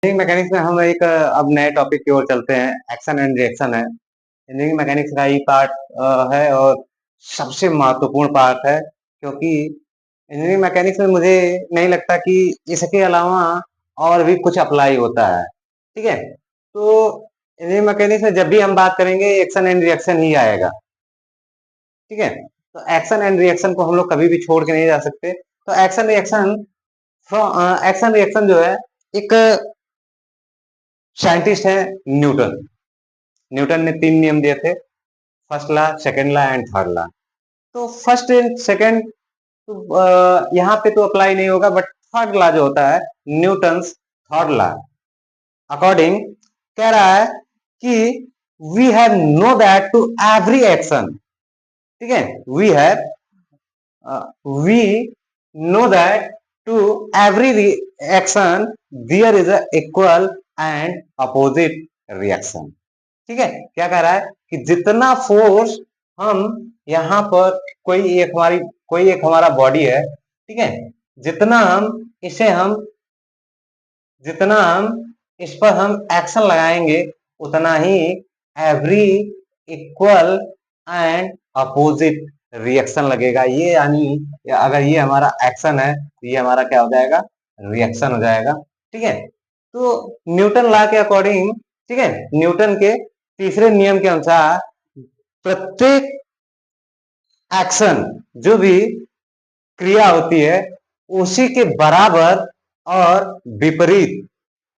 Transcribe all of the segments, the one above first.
Engineering mechanics में हम एक अब नए टॉपिक की ओर चलते हैं। एक्शन एंड रिएक्शन है। इंजीनियरिंग मैकेनिक्स का ही पार्ट है और सबसे महत्वपूर्ण पार्ट है, क्योंकि इंजीनियरिंग मैकेनिक्स में मुझे नहीं लगता कि इसके अलावा और भी कुछ अप्लाई होता है। ठीक है, तो इंजीनियरिंग मैकेनिक्स में जब भी हम बात करेंगे एक्शन एंड रिएक्शन ही आएगा। ठीक है, तो एक्शन एंड रिएक्शन को हम लोग कभी भी छोड़ के नहीं जा सकते। तो एक्शन रिएक्शन जो है, एक साइंटिस्ट है न्यूटन। न्यूटन ने 3 नियम दिए थे, first law, second law and third law. तो फर्स्ट एंड सेकंड तो यहाँ पे तो अप्लाई नहीं होगा, बट थर्ड लॉ जो होता है, न्यूटन्स थर्ड लॉ अकॉर्डिंग कह रहा है कि we have know that to every action. ठीक है, we know that to every action there is a equal and opposite reaction. ठीक है, क्या कह रहा है कि जितना फोर्स हम यहाँ पर कोई एक हमारा बॉडी है। ठीक है, जितना हम इसे हम जितना हम इस पर हम एक्शन लगाएंगे, उतना ही every equal and opposite reaction लगेगा। ये यानी अगर ये हमारा एक्शन है तो ये हमारा क्या हो जाएगा, रिएक्शन हो जाएगा। ठीक है, तो न्यूटन लॉ के अकॉर्डिंग, ठीक है, न्यूटन के तीसरे नियम के अनुसार प्रत्येक एक्शन, जो भी क्रिया होती है, उसी के बराबर और विपरीत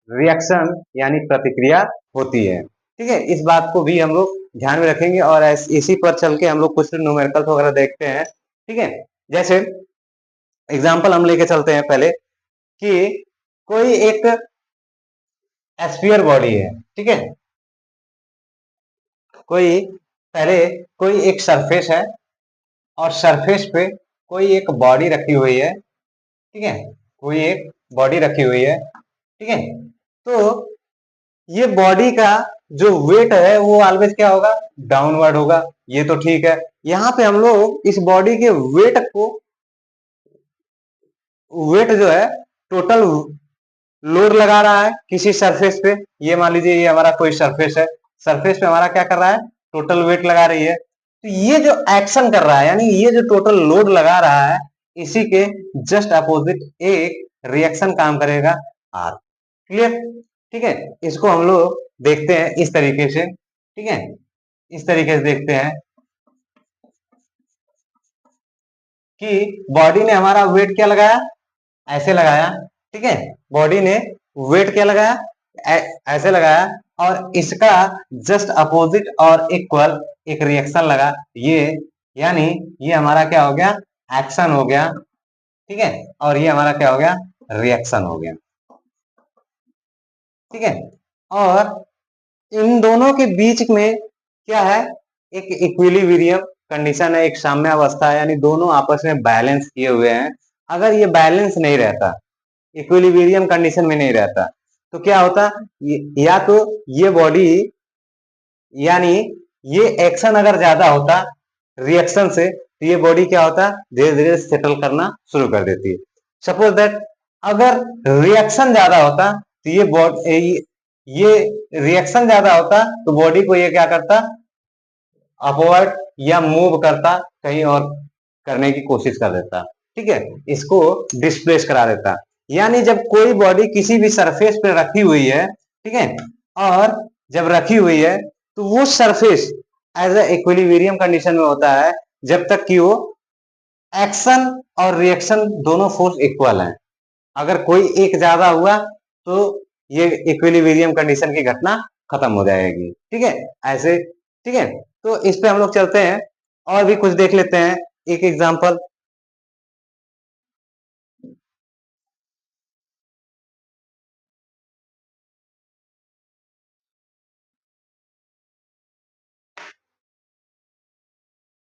रिएक्शन यानी प्रतिक्रिया होती है। ठीक है, इस बात को भी हम लोग ध्यान में रखेंगे और इसी पर चल के हम लोग कुछ न्यूमेरिकल्स वगैरह देखते हैं। ठीक है, जैसे एग्जांपल हम लेके चलते हैं पहले कि कोई एक एस्फीयर बॉडी है। ठीक है, कोई पहले कोई एक सरफेस है और सरफेस पे कोई एक बॉडी रखी हुई है। ठीक है, कोई एक बॉडी रखी हुई है। ठीक है, तो ये बॉडी का जो वेट है वो ऑलवेज क्या होगा, डाउनवर्ड होगा। ये तो ठीक है, यहाँ पे हम लोग इस बॉडी के वेट जो है, टोटल लोड लगा रहा है किसी सरफेस पे। ये मान लीजिए ये हमारा कोई सरफेस है, सरफेस पे हमारा क्या कर रहा है, टोटल वेट लगा रही है। तो ये जो एक्शन कर रहा है, यानी ये जो टोटल लोड लगा रहा है, इसी के जस्ट अपोजिट एक रिएक्शन काम करेगा, आर। क्लियर? ठीक है, इसको हम लोग देखते हैं इस तरीके से। ठीक है, इस तरीके से देखते हैं कि बॉडी ने हमारा वेट क्या लगाया, ऐसे लगाया। ठीक है, बॉडी ने वेट क्या लगाया, ऐसे लगाया, और इसका जस्ट अपोजिट और इक्वल एक रिएक्शन लगा, ये यानी ये हमारा क्या हो गया, एक्शन हो गया। ठीक है, और ये हमारा क्या हो गया, रिएक्शन हो गया। ठीक है, और इन दोनों के बीच में क्या है, एक इक्विलिब्रियम कंडीशन है, एक साम्यावस्था है, यानी दोनों आपस में बैलेंस किए हुए हैं। अगर ये बैलेंस नहीं रहता, इक्विलिब्रियम कंडीशन में नहीं रहता, तो क्या होता, या तो ये बॉडी, यानी ये एक्शन अगर ज्यादा होता रिएक्शन से, तो ये बॉडी क्या होता, धीरे धीरे सेटल करना शुरू कर देती है। सपोज दैट अगर रिएक्शन ज्यादा होता, तो ये रिएक्शन ज्यादा होता, तो बॉडी को ये क्या करता, अपवर्ड या मूव करता, कहीं और करने की कोशिश कर देता। ठीक है, इसको डिस्प्लेस करा देता। यानी जब कोई बॉडी किसी भी सरफेस पे रखी हुई है, ठीक है, और जब रखी हुई है, तो वो surface as a equilibrium condition में होता है, जब तक कि वो एक्शन और रिएक्शन दोनों फोर्स इक्वल हैं। अगर कोई एक ज्यादा हुआ, तो ये इक्विलिब्रियम कंडीशन की घटना खत्म हो जाएगी। ठीक है, ऐसे। ठीक है, तो इस पे हम लोग चलते हैं और भी कुछ देख लेते हैं, एक एग्जांपल।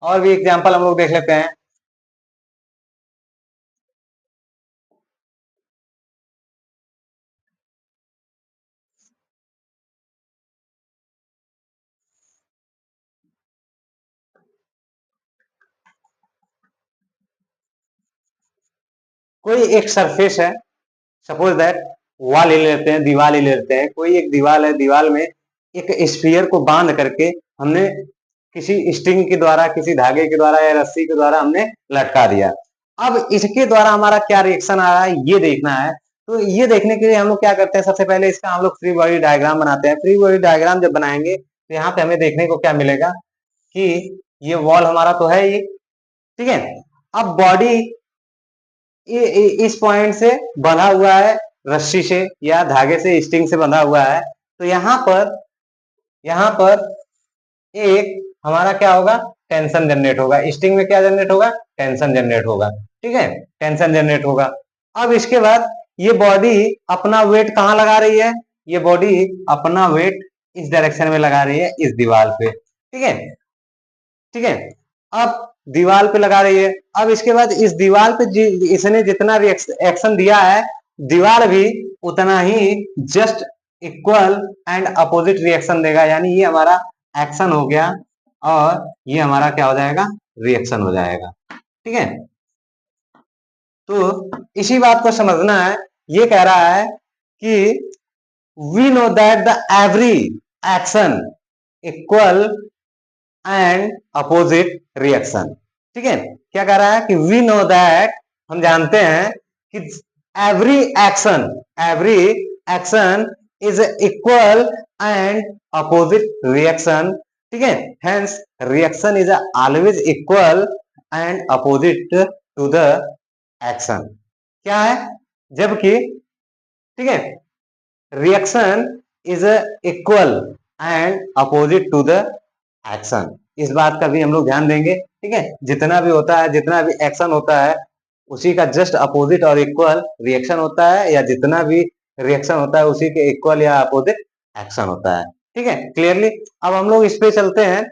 और भी एग्जांपल हम लोग देख लेते हैं। कोई एक सरफेस है, सपोज दैट वॉल ही लेते हैं, दीवार ही लेते हैं, कोई एक दीवार है, दीवार में एक स्फीयर को बांध करके हमने किसी स्ट्रिंग के द्वारा, किसी धागे के द्वारा या रस्सी के द्वारा हमने लटका दिया। अब इसके द्वारा हमारा क्या रिएक्शन आ रहा है ये देखना है। तो ये देखने के लिए हम लोग क्या करते हैं, सबसे पहले इसका हम लोग फ्री बॉडी डायग्राम बनाते हैं। फ्री बॉडी डायग्राम जब बनाएंगे तो यहाँ पे हमें देखने को क्या मिलेगा कि ये वॉल हमारा तो है ये, ठीक है। अब बॉडी इस पॉइंट से बंधा हुआ है, रस्सी से या धागे से, स्ट्रिंग से बंधा हुआ है। तो यहाँ पर एक हमारा क्या होगा, टेंशन जनरेट होगा। स्ट्रिंग में क्या जनरेट होगा, टेंशन जनरेट होगा, ठीक है, टेंशन जनरेट होगा। अब इसके बाद ये बॉडी अपना वेट कहाँ लगा रही है, ये बॉडी अपना वेट इस डायरेक्शन में लगा रही है, इस दीवार पे, ठीक है, ठीक है। अब दीवार पे लगा रही है। अब इसके बाद इस दीवार पे इसने जितना एक्शन दिया है, दीवार भी उतना ही just equal and opposite reaction देगा। यानी ये हमारा एक्शन हो गया और ये हमारा क्या हो जाएगा, रिएक्शन हो जाएगा, ठीक है। तो इसी बात को समझना है। ये कह रहा है कि we know that the every action equal and opposite reaction, ठीक है। क्या कह रहा है कि वी नो दैट, हम जानते हैं कि every action is equal and opposite reaction, ठीक है। Hence reaction is always equal and opposite to the action. क्या है, जबकि, ठीक है, reaction is equal and opposite to the action. इस बात का भी हम लोग ध्यान देंगे, ठीक है। जितना भी होता है, जितना भी एक्शन होता है, उसी का जस्ट अपोजिट और इक्वल रिएक्शन होता है, या जितना भी रिएक्शन होता है उसी के इक्वल या अपोजिट एक्शन होता है, ठीक है, क्लियरली। अब हम लोग इस पे चलते हैं।